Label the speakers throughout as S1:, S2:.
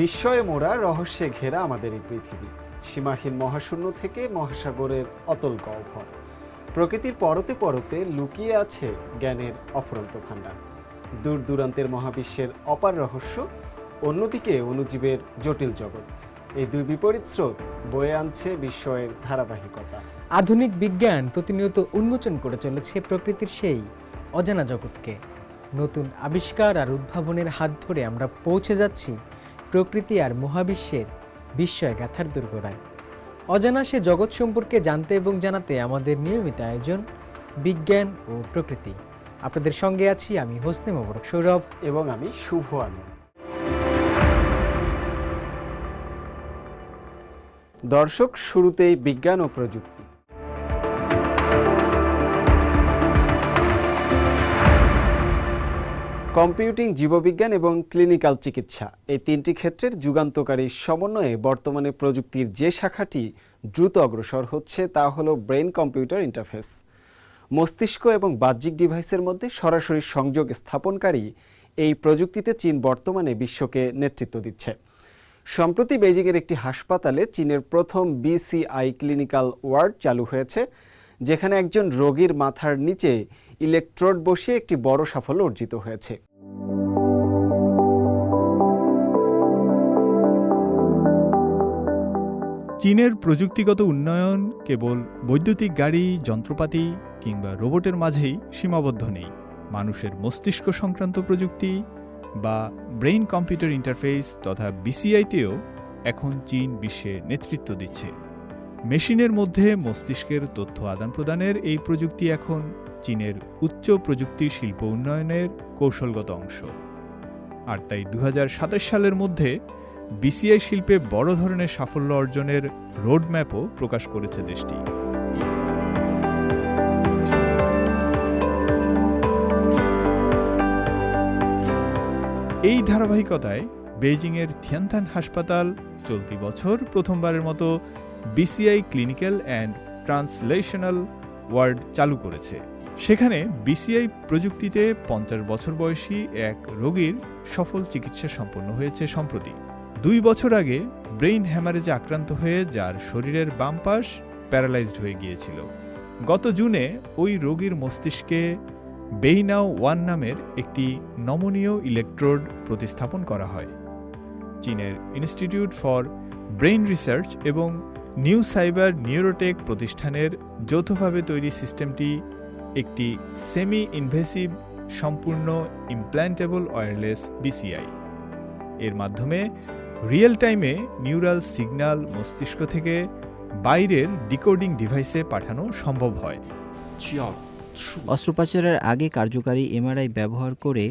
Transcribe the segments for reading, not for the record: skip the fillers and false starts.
S1: বিস্ময়ে মোড়া, রহস্যে ঘেরা আমাদের এই পৃথিবী। সীমাহীন মহাশূন্য থেকে মহাসাগরের অতল গহ্বর, প্রকৃতির পরতে পরতে লুকিয়ে আছে জ্ঞানের অফুরন্ত ভাণ্ডার। দূর দূরান্তের মহাবিশ্বের অপার রহস্য, অন্যদিকে অণুজীবের জটিল জগৎ। এই দুই বিপরীত স্রোত বয়ে আনছে বিস্ময়ের ধারাবাহিকতা।
S2: আধুনিক বিজ্ঞান প্রতিনিয়ত উন্মোচন করে চলেছে প্রকৃতির সেই অজানা জগৎকে। নতুন আবিষ্কার আর উদ্ভাবনের হাত ধরে আমরা পৌঁছে যাচ্ছি প্রকৃতি আর মহাবিশ্বের বিস্ময় গাথার দোরগোড়ায়। অজানা সে জগৎ সম্পর্কে জানতে এবং জানাতে আমাদের নিয়মিত আয়োজন বিজ্ঞান ও প্রকৃতি। আপনাদের সঙ্গে আছি আমি হোসনে মোবারক সৌরভ
S1: এবং আমি শুভ আনন্দ। দর্শক, শুরুতেই বিজ্ঞান ও প্রযুক্তি। কম্পিউটিং, জীববিজ্ঞান এবং ক্লিনিক্যাল চিকিৎসা, এই তিনটি ক্ষেত্রের যুগান্তকারী সমন্বয়ে বর্তমানে প্রযুক্তির যে শাখাটি দ্রুত অগ্রসর হচ্ছে তা হলো ব্রেন কম্পিউটার ইন্টারফেস। মস্তিষ্ক এবং বাহ্যিক ডিভাইসের মধ্যে সরাসরি সংযোগ স্থাপনকারী এই প্রযুক্তিতে চীন বর্তমানে বিশ্বকে নেতৃত্ব দিচ্ছে। সম্প্রতি বেজিংয়ের একটি হাসপাতালে চীনের প্রথম BCI ক্লিনিক্যাল ওয়ার্ড চালু হয়েছে, যেখানে একজন রোগীর মাথার নিচে ইলেকট্রোড বসিয়ে একটি বড় সাফল্য অর্জিত হয়েছে।
S3: চীনের প্রযুক্তিগত উন্নয়ন কেবল বৈদ্যুতিক গাড়ি, যন্ত্রপাতি কিংবা রোবটের মাঝেই সীমাবদ্ধ নেই। মানুষের মস্তিষ্ক সংক্রান্ত প্রযুক্তি বা ব্রেইন কম্পিউটার ইন্টারফেস তথা BCI-তেও এখন চীন বিশ্বে নেতৃত্ব দিচ্ছে। মেশিনের মধ্যে মস্তিষ্কের তথ্য আদান প্রদানের এই প্রযুক্তি এখন চীনের উচ্চ প্রযুক্তির শিল্প উন্নয়নের কৌশলগত অংশ। আর তাই 2027 সালের মধ্যে BCI শিল্পে বড় ধরনের সাফল্য অর্জনের রোডম্যাপও প্রকাশ করেছে দেশটি। এই ধারাবাহিকতায় বেইজিংয়ের থিয়ানথান হাসপাতাল চলতি বছর প্রথমবারের মতো BCI clinical and translational ward চালু করেছে। সেখানে BCI প্রযুক্তিতে 50 বছর বয়সী এক রোগীর সফল চিকিৎসা সম্পন্ন হয়েছে সম্প্রতি। 2 বছর আগে ব্রেইন হ্যামারেজে আক্রান্ত হয়ে যার শরীরের বাম পাশ প্যারালাইজড হয়ে গিয়েছিল। গত জুনে ওই রোগীর মস্তিষ্কে বেইনাও 1 নামের একটি নমনীয় ইলেকট্রোড প্রতিস্থাপন করা হয়। চীনের ইনস্টিটিউট ফর ব্রেইন রিসার্চ এবং নিউ সাইবার নিউরোটেক প্রতিষ্ঠানের যৌথভাবে তৈরি সিস্টেমটি একটি সেমি ইনভেসিভ সম্পূর্ণ ইমপ্ল্যান্টেবল ওয়্যারলেস BCI। এর মাধ্যমে রিয়েল টাইমে নিউরাল সিগন্যাল মস্তিষ্ক থেকে বাইরের ডিকোডিং ডিভাইসে পাঠানো সম্ভব হয়।
S4: অস্ত্রোপচারের আগে কার্যকারী MRI ব্যবহার করে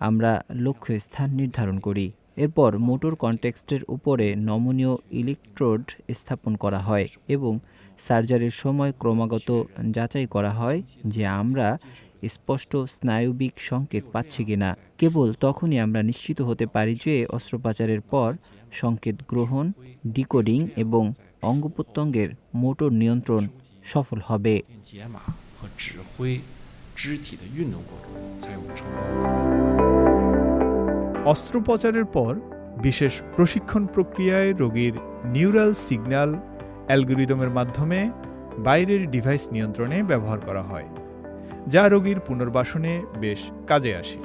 S4: আমরা লক্ষ্যস্থান নির্ধারণ করি। এরপর মোটর কনটেক্সটের উপরে নমনীয় ইলেকট্রোড স্থাপন করা হয় এবং সার্জারির সময় ক্রমাগত যাচাই করা হয় যে আমরা স্পষ্ট স্নায়বিক সংকেত পাচ্ছি কিনা। কেবল তখনই আমরা নিশ্চিত হতে পারি যে অস্ত্রোপচারের পর সংকেত গ্রহণ, ডিকোডিং এবং অঙ্গপ্রত্যঙ্গের মোটর নিয়ন্ত্রণ সফল হবে।
S3: অস্ত্রোপচারের পর বিশেষ প্রশিক্ষণ প্রক্রিয়ায় রোগীর নিউরাল সিগন্যাল অ্যালগরিদমের মাধ্যমে বাইরের ডিভাইস নিয়ন্ত্রণে ব্যবহার করা হয়, যা রোগীর পুনর্বাসনে বেশ কাজে আসে।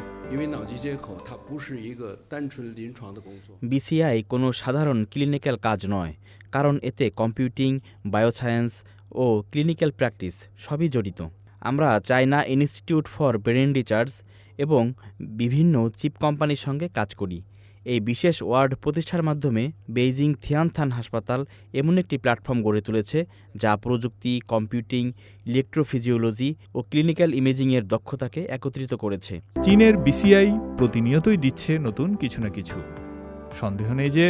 S5: BCI কোনো সাধারণ ক্লিনিক্যাল কাজ নয়, কারণ এতে কম্পিউটিং, বায়োসায়েন্স ও ক্লিনিক্যাল প্র্যাকটিস সবই জড়িত। আমরা China institute for brain research এবং বিভিন্ন চিপ কোম্পানির সঙ্গে কাজ করি। এই বিশেষ ওয়ার্ড প্রতিষ্ঠার মাধ্যমে বেইজিং থিয়ানথান হাসপাতাল এমন একটি প্ল্যাটফর্ম গড়ে তুলেছে যা প্রযুক্তি, কম্পিউটিং, ইলেকট্রোফিজিওলজি ও ক্লিনিক্যাল ইমেজিংয়ের দক্ষতাকে একত্রিত করেছে।
S3: চীনের BCI প্রতিনিয়তই দিচ্ছে নতুন কিছু না কিছু। সন্দেহ নেই যে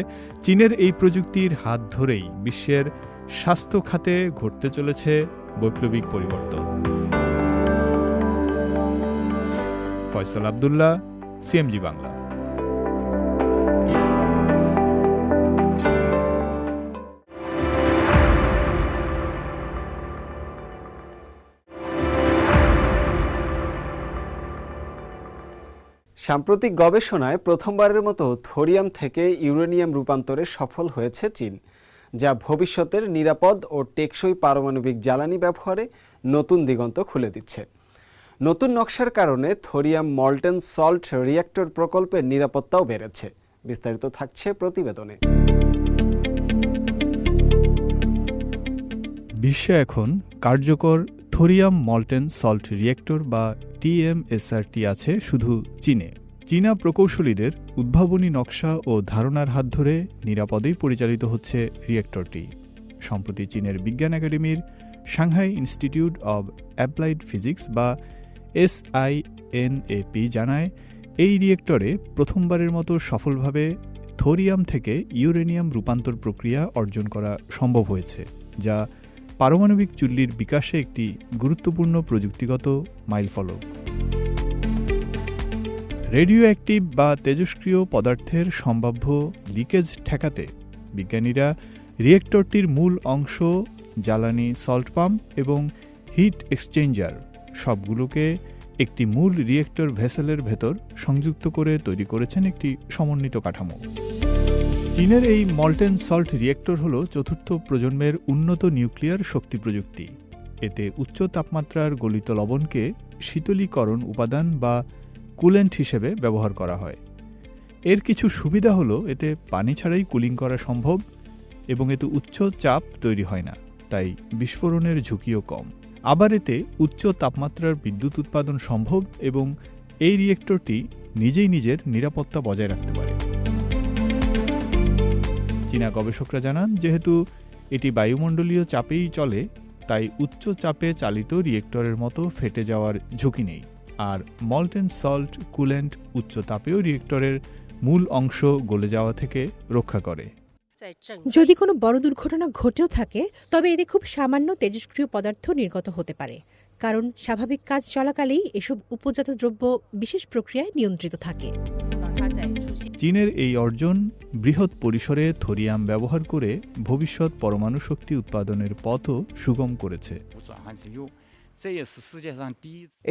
S3: চীনের এই প্রযুক্তির হাত ধরেই বিশ্বের স্বাস্থ্য খাতে ঘটতে চলেছে বৈপ্লবিক পরিবর্তন। ফয়সাল আব্দুল্লাহ, CMG বাংলা।
S1: সাম্প্রতিক গবেষণায় প্রথমবারের মতো থোরিয়াম থেকে ইউরেনিয়াম রূপান্তরে সফল হয়েছে চীন, যা ভবিষ্যতের নিরাপদ ও টেকসই পারমাণবিক জ্বালানি ব্যবহারে নতুন দিগন্ত খুলে দিচ্ছে। নতুন নকশার কারণে থোরিয়াম মল্টেন সল্ট রিঅ্যাক্টর প্রকল্পের নিরাপত্তাও বেড়েছে। বিস্তারিত থাকছে প্রতিবেদনে।
S3: বিশ্বে এখন কার্যকর থোরিয়াম মল্টেন সল্ট রিঅ্যাক্টর বা টিএমএসআরটি আছে শুধু চীনে। চীনা প্রকৌশলীদের উদ্ভাবনী নকশা ও ধারণার হাত ধরে নিরাপদেই পরিচালিত হচ্ছে রিঅ্যাক্টরটি। সম্প্রতি চীনের বিজ্ঞান একাডেমির Shanghai institute of applied physics বা SINAP জানায়, এই রিঅ্যাক্টরে প্রথমবারের মতো সফলভাবে থোরিয়াম থেকে ইউরেনিয়াম রূপান্তর প্রক্রিয়া অর্জন করা সম্ভব হয়েছে, যা পারমাণবিক চুল্লির বিকাশে একটি গুরুত্বপূর্ণ প্রযুক্তিগত মাইলফলক। রেডিও অ্যাক্টিভ বা তেজস্ক্রিয় পদার্থের সম্ভাব্য লিকেজ ঠেকাতে বিজ্ঞানীরা রিঅ্যাক্টরটির মূল অংশ, জ্বালানি সল্ট পাম্প এবং হিট এক্সচেঞ্জার সবগুলোকে একটি মূল রিঅ্যাক্টর ভেসেলের ভেতর সংযুক্ত করে তৈরি করেছেন একটি সমন্বিত কাঠামো। চীনের এই মল্টেন সল্ট রিঅ্যাক্টর হল চতুর্থ প্রজন্মের উন্নত নিউক্লিয়ার শক্তি প্রযুক্তি। এতে উচ্চ তাপমাত্রার গলিত লবণকে শীতলীকরণ উপাদান বা কুলেন্ট হিসেবে ব্যবহার করা হয়। এর কিছু সুবিধা হল এতে পানি ছাড়াই কুলিং করা সম্ভব এবং এতে উচ্চ চাপ তৈরি হয় না, তাই বিস্ফোরণের ঝুঁকিও কম। আবার এতে উচ্চ তাপমাত্রার বিদ্যুৎ উৎপাদন সম্ভব এবং এই রিঅ্যাক্টরটি নিজেই নিজের নিরাপত্তা বজায় রাখতে পারে। চীনা গবেষকরা জানান, যেহেতু এটি বায়ুমণ্ডলীয় চাপেই চলে, তাই উচ্চ চাপে চালিত রিঅ্যাক্টরের মতো ফেটে যাওয়ার ঝুঁকি নেই। আর মল্টেন সল্ট কুলেন্ট উচ্চ তাপেও রিঅ্যাক্টরের মূল অংশ গলে যাওয়া থেকে রক্ষা করে।
S6: যদি কোনো বড় দুর্ঘটনা ঘটেও থাকে, তবে এতে খুব সামান্য তেজস্ক্রিয় পদার্থ নির্গত হতে পারে, কারণ স্বাভাবিক কাজ চলাকালেই এসব উপজাত দ্রব্য বিশেষ প্রক্রিয়ায় নিয়ন্ত্রিত থাকে।
S3: চীনের এই অর্জন বৃহৎ পরিসরে থোরিয়াম ব্যবহার করে ভবিষ্যৎ পরমাণু শক্তি উৎপাদনের পথও সুগম করেছে।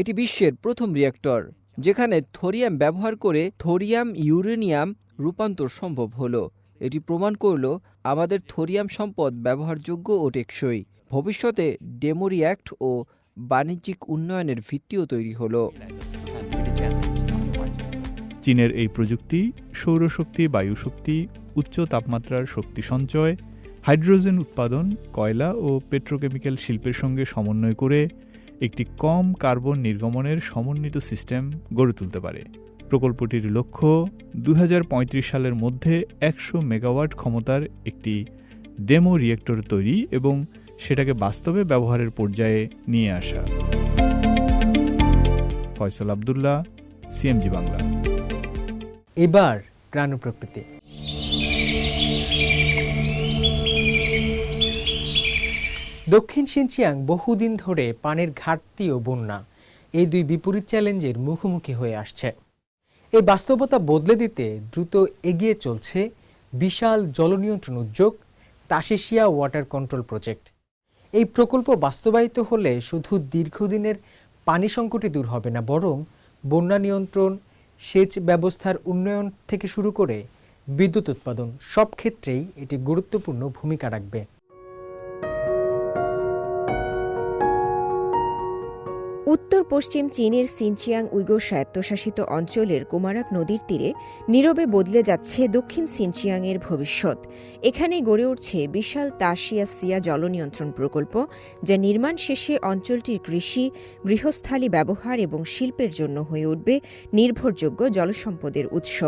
S4: এটি বিশ্বের প্রথম রিঅ্যাক্টর যেখানে থোরিয়াম ব্যবহার করে থোরিয়াম ইউরেনিয়াম রূপান্তর সম্ভব হলো। এটি প্রমাণ করল আমাদের থোরিয়াম সম্পদ ব্যবহারযোগ্য ও টেকসই। ভবিষ্যতে ডেমো রিঅ্যাক্ট ও বাণিজ্যিক উন্নয়নের ভিত্তিও তৈরি হলো।
S3: চীনের এই প্রযুক্তি সৌরশক্তি, বায়ুশক্তি, উচ্চ তাপমাত্রার শক্তি সঞ্চয়, হাইড্রোজেন উৎপাদন, কয়লা ও পেট্রোকেমিক্যাল শিল্পের সঙ্গে সমন্বয় করে একটি কম কার্বন নির্গমনের সমন্বিত সিস্টেম গড়ে তুলতে পারে। প্রকল্পটির লক্ষ্য 2035 সালের মধ্যে 100 মেগাওয়াট ক্ষমতার একটি ডেমো রিঅ্যাক্টর তৈরি এবং সেটাকে বাস্তবে ব্যবহারের পর্যায়ে নিয়ে আসা। ফয়সাল আব্দুল্লাহ, CMG বাংলা।
S2: এবার গ্রাম প্রকৃতি। দক্ষিণ সিনচিয়াং বহুদিন ধরে পানির ঘাটতি ও বন্যা, এই দুই বিপরীত চ্যালেঞ্জের মুখোমুখি হয়ে আসছে। এই বাস্তবতা বদলে দিতে দ্রুত এগিয়ে চলছে বিশাল জলনিয়ন্ত্রণ উদ্যোগ তাশেশিয়া ওয়াটার কন্ট্রোল প্রজেক্ট। এই প্রকল্প বাস্তবায়িত হলে শুধু দীর্ঘদিনের পানি সংকটই দূর হবে না, বরং বন্যা নিয়ন্ত্রণ, সেচ ব্যবস্থার উন্নয়ন থেকে শুরু করে বিদ্যুৎ উৎপাদন সব ক্ষেত্রেই এটি গুরুত্বপূর্ণ ভূমিকা রাখবে।
S7: উত্তর পশ্চিম চীনের সিনচিয়াং উইগোর স্বায়ত্তশাসিত অঞ্চলের কোমারাক নদীর তীরে নীরবে বদলে যাচ্ছে দক্ষিণ সিনচিয়াংয়ের ভবিষ্যৎ। এখানে গড়ে উঠছে বিশাল তাশিয়াসিয়া জলনিয়ন্ত্রণ প্রকল্প, যা নির্মাণ শেষে অঞ্চলটির কৃষি, গৃহস্থালী ব্যবহার এবং শিল্পের জন্য হয়ে উঠবে নির্ভরযোগ্য জলসম্পদের উৎস।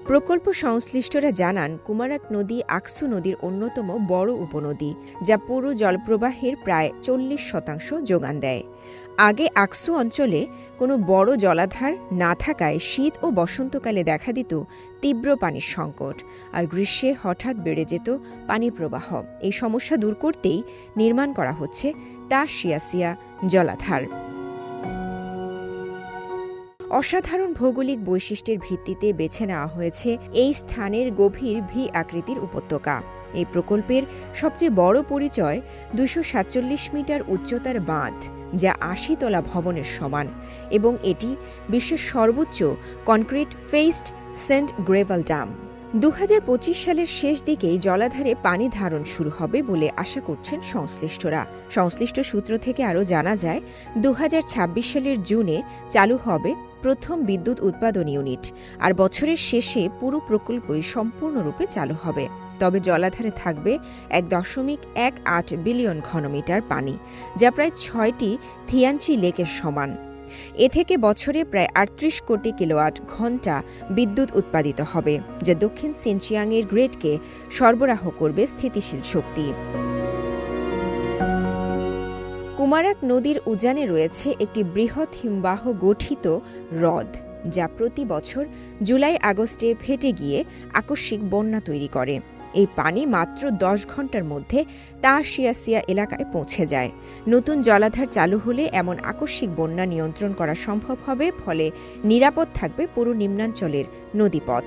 S7: প্রকল্প সংশ্লিষ্টরা জানান, কুমারাক নদী আকসু নদীর অন্যতম বড় উপনদী, যা পুরো জলপ্রবাহের প্রায় 40% যোগান দেয়। আগে আকসু অঞ্চলে কোনো বড় জলাধার না থাকায় শীত ও বসন্তকালে দেখা দিত তীব্র পানির সংকট, আর গ্রীষ্মে হঠাৎ বেড়ে যেত পানির প্রবাহ। এই সমস্যা দূর করতেই নির্মাণ করা হচ্ছে তাশিয়াসিয়া জলাধার। অসাধারণ ভৌগোলিক বৈশিষ্ট্যের ভিত্তিতে বেছে নেওয়া হয়েছে এই স্থানের গভীর ভি আকৃতির উপত্যকা। এই প্রকল্পের সবচেয়ে বড় পরিচয় 247 মিটার উচ্চতার বাঁধ, যা ৮০ তলা ভবনের সমান এবং এটি বিশ্বের সর্বোচ্চ কনক্রিট ফেসড সেন্ট গ্রেভাল ড্যাম। ২০২৫ সালের শেষ দিকেই জলাধারে পানি ধারণ শুরু হবে বলে আশা করছেন সংশ্লিষ্টরা। সংশ্লিষ্ট সূত্র থেকে আরও জানা যায় ২০২৬ সালের জুনে চালু হবে প্রথম বিদ্যুৎ উৎপাদন ইউনিট, আর বছরের শেষে পুরো প্রকল্পই সম্পূর্ণরূপে চালু হবে। তবে জলাধারে থাকবে ১.18 বিলিয়ন ঘনমিটার পানি, যা প্রায় ৬টি থিয়ানচি লেকের সমান। এ থেকে বছরে প্রায় ৩৮ কোটি কিলোওয়াট ঘণ্টা বিদ্যুৎ উৎপাদিত হবে, যা দক্ষিণ সিনচিয়াংয়ের গ্রিডকে সরবরাহ করবে স্থিতিশীল শক্তি। কুমারাক নদীর উজানে রয়েছে একটি বৃহৎ হিমবাহ গঠিত হ্রদ, যা প্রতি বছর জুলাই আগস্টে ফেটে গিয়ে আকস্মিক বন্যা তৈরি করে। এই পানি মাত্র ১০ ঘন্টার মধ্যে তা শিয়াসিয়া এলাকায় পৌঁছে যায়। নতুন জলাধার চালু হলে এমন আকস্মিক বন্যা নিয়ন্ত্রণ করা সম্ভব হবে, ফলে নিরাপদ থাকবে পুরো নিম্নাঞ্চলের নদীপথ।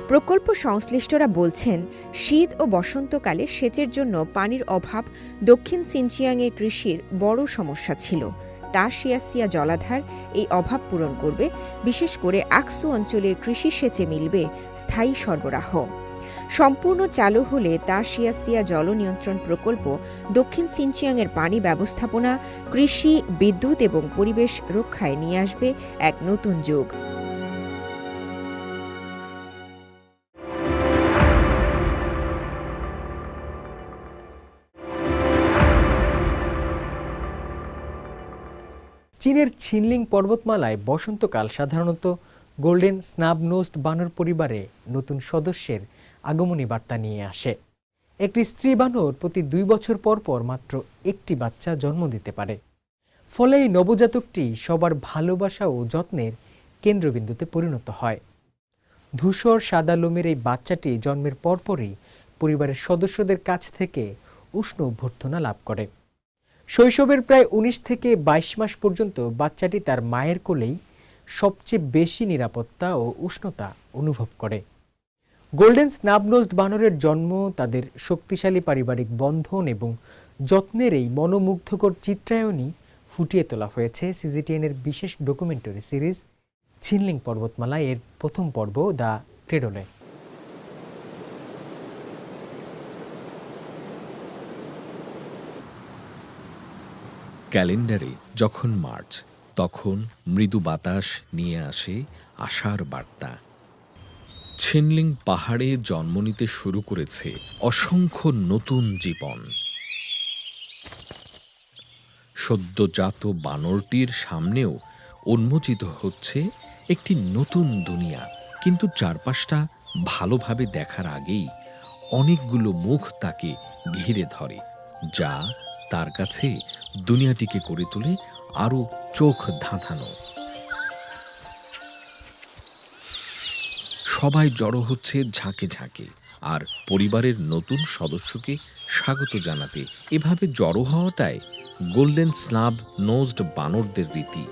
S7: প্রকল্প সংশ্লিষ্টরা বলছেন, শীত ও বসন্তকালে সেচের জন্য পানির অভাব দক্ষিণ সিনচিয়াংয়ের কৃষির বড় সমস্যা ছিল। তা শিয়াসিয়া জলাধার এই অভাব পূরণ করবে, বিশেষ করে আকসু অঞ্চলের কৃষি সেচে মিলবে স্থায়ী সরবরাহ। সম্পূর্ণ চালু হলে তা শিয়াসিয়া জল নিয়ন্ত্রণ প্রকল্প দক্ষিণ সিনচিয়াংয়ের পানি ব্যবস্থাপনা, কৃষি, বিদ্যুৎ এবং পরিবেশ রক্ষায় নিয়ে আসবে এক নতুন যুগ।
S2: চীনের ছিনলিং পর্বতমালায় বসন্তকাল সাধারণত গোল্ডেন স্নাব-নোজড বানর পরিবারে নতুন সদস্যের আগমনী বার্তা নিয়ে আসে। একটি স্ত্রী বানর প্রতি ২ বছর পর পর মাত্র একটি বাচ্চা জন্ম দিতে পারে। ফলে এই নবজাতকটি সবার ভালোবাসা ও যত্নের কেন্দ্রবিন্দুতে পরিণত হয়। ধূসর সাদা লোমের এই বাচ্চাটি জন্মের পরপরই পরিবারের সদস্যদের কাছ থেকে উষ্ণ অভ্যর্থনা লাভ করে। শৈশবের প্রায় ১৯ থেকে ২২ মাস পর্যন্ত বাচ্চাটি তার মায়ের কোলেই সবচেয়ে বেশি নিরাপত্তা ও উষ্ণতা অনুভব করে। গোল্ডেন স্নাব-নোজড বানরের জন্ম, তাদের শক্তিশালী পারিবারিক বন্ধন এবং যত্নের এই মনোমুগ্ধকর চিত্রায়নই ফুটিয়ে তোলা হয়েছে সিজিটিএনের বিশেষ ডকুমেন্টারি সিরিজ ছিনলিং পর্বতমালা এর প্রথম পর্ব দ্য ক্রেডলে।
S8: ক্যালেন্ডারে যখন মার্চ, তখন মৃদু বাতাস নিয়ে আসে আশার বার্তা। ছিনলিং পাহাড়ে জন্ম নিতে শুরু করেছে অসংখ্য নতুন জীবন। সদ্যজাত বানরটির সামনেও উন্মোচিত হচ্ছে একটি নতুন দুনিয়া, কিন্তু চারপাশটা ভালোভাবে দেখার আগেই অনেকগুলো মুখ তাকে ঘিরে ধরে, যা তার কাছে দুনিয়াটিকে করে তোলে আরো চোখ ধাঁধানো। সবাই জড়ো হচ্ছে ঝাঁকে ঝাঁকে, আর পরিবারের নতুন সদস্যকে স্বাগত জানাতে এভাবে জড়ো হওয়াটাই গোল্ডেন স্নাব-নোজড বানরদের রীতি।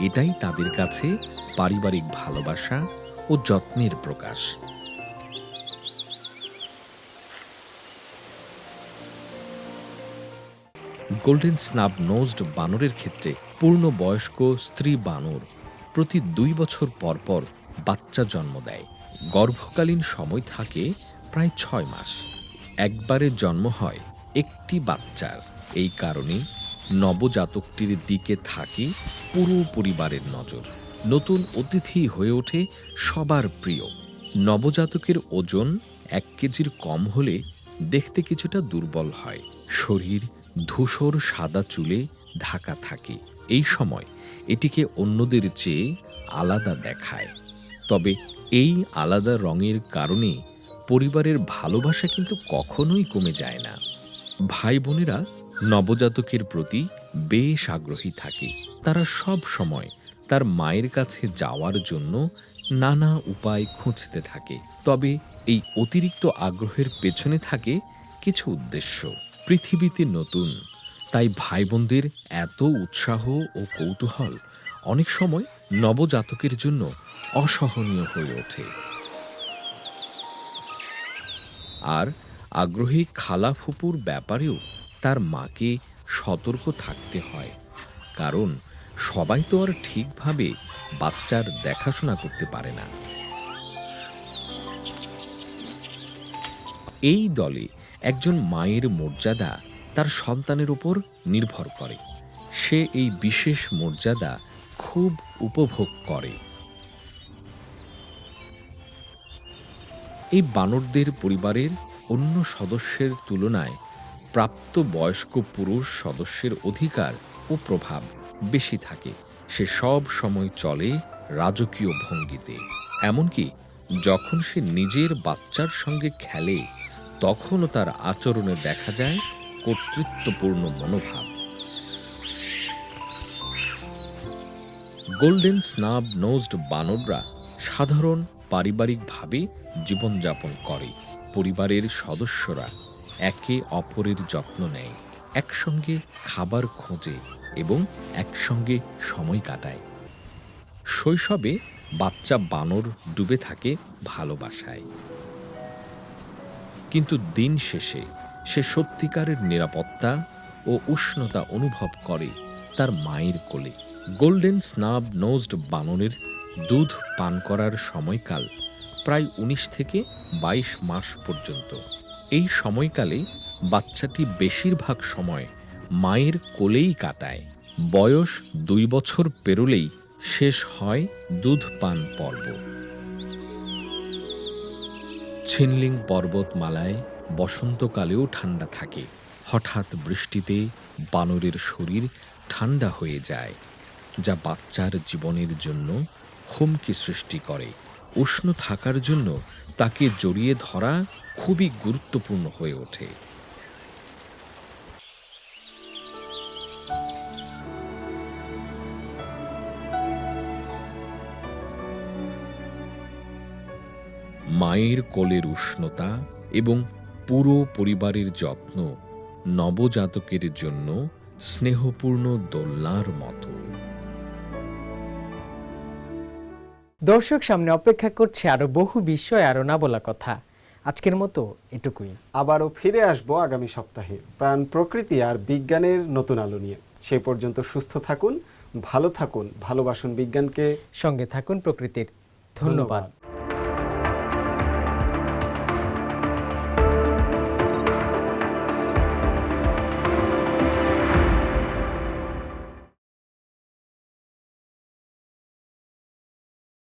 S8: এটাই তাদের কাছে পারিবারিক ভালোবাসা ও যত্নের প্রকাশ। গোল্ডেন স্নাব-নোজড বানরের ক্ষেত্রে পূর্ণবয়স্ক স্ত্রী বানর প্রতি ২ বছর পর পর বাচ্চা জন্ম দেয়। গর্ভকালীন সময় থাকে প্রায় ৬ মাস। একবারে জন্ম হয় একটি বাচ্চার। এই কারণে নবজাতকটির দিকে থাকে পুরো পরিবারের নজর। নতুন অতিথি হয়ে ওঠে সবার প্রিয়। নবজাতকের ওজন ১ কেজির কম হলে দেখতে কিছুটা দুর্বল হয়। শরীর ধূসর সাদা চুলে ঢাকা থাকে। এই সময় এটিকে অন্যদের চেয়ে আলাদা দেখায়। তবে এই আলাদা রঙের কারণে পরিবারের ভালোবাসা কিন্তু কখনোই কমে যায় না। ভাই বোনেরা নবজাতকের প্রতি বেশ আগ্রহী থাকে। তারা সব সময় তার মায়ের কাছে যাওয়ার জন্য নানা উপায় খুঁজতে থাকে। তবে এই অতিরিক্ত আগ্রহের পেছনে থাকে কিছু উদ্দেশ্য। পৃথিবীতে নতুন, তাই ভাই বোনদের এত উৎসাহ ও কৌতূহল অনেক সময় নবজাতকের জন্য অসহনীয় হয়ে ওঠে। আর আগ্রহী খালা ফুপুর ব্যাপারেও তার মাকে সতর্ক থাকতে হয়, কারণ সবাই তো আর ঠিকভাবে বাচ্চার দেখাশোনা করতে পারে না। এই দলে একজন মায়ের মর্যাদা তার সন্তানের উপর নির্ভর করে। সে এই বিশেষ মর্যাদা খুব উপভোগ করে। এই বানরদের পরিবারের অন্য সদস্যের তুলনায় প্রাপ্ত বয়স্ক পুরুষ সদস্যের অধিকার ও প্রভাব বেশি থাকে। সে সব সময় চলে রাজকীয় ভঙ্গিতে, এমনকি যখন সে নিজের বাচ্চার সঙ্গে খেলে তখনও তার আচরণে দেখা যায় কর্তৃত্বপূর্ণ মনোভাব। গোল্ডেন স্নাব নোজড বানররা সাধারণ পারিবারিকভাবে জীবনযাপন করে। পরিবারের সদস্যরা একে অপরের যত্ন নেয়, একসঙ্গে খাবার খোঁজে এবং একসঙ্গে সময় কাটায়। শৈশবে বাচ্চা বানর ডুবে থাকে ভালোবাসায়, কিন্তু দিন শেষে সে সত্যিকারের নিরাপত্তা ও উষ্ণতা অনুভব করে তার মায়ের কোলে। গোল্ডেন স্নাব নোজড বানরের দুধ পান করার সময়কাল প্রায় 19 থেকে 22 মাস পর্যন্ত। এই সময়কালে বাচ্চাটি বেশিরভাগ সময় মায়ের কোলেই কাটায়। বয়স 2 বছর পেরোলেই শেষ হয় দুধ পান পর্ব। ছিনলিং পর্বতমালায় বসন্তকালেও ঠান্ডা থাকে। হঠাৎ বৃষ্টিতে বানরের শরীর ঠান্ডা হয়ে যায়, যা বাচ্চার জীবনের জন্য হুমকি সৃষ্টি করে। উষ্ণ থাকার জন্য তাকে জড়িয়ে ধরা খুবই গুরুত্বপূর্ণ হয়ে ওঠে। মায়ের কোলের উষ্ণতা এবং পুরো পরিবারের যত্ন নবজাতকের জন্য স্নেহপূর্ণ দোলনার মতো।
S2: দর্শক, সামনে অপেক্ষা করছে আরো বহু বিষয়, আরো না বলা কথা। আজকের মতো এটুকুই।
S1: আবারও ফিরে আসবো আগামী সপ্তাহে প্রাণ, প্রকৃতি আর বিজ্ঞানের নতুন আলো নিয়ে। সেই পর্যন্ত সুস্থ থাকুন, ভালো থাকুন, ভালোবাসুন বিজ্ঞানকে,
S2: সঙ্গে থাকুন প্রকৃতির। ধন্যবাদ।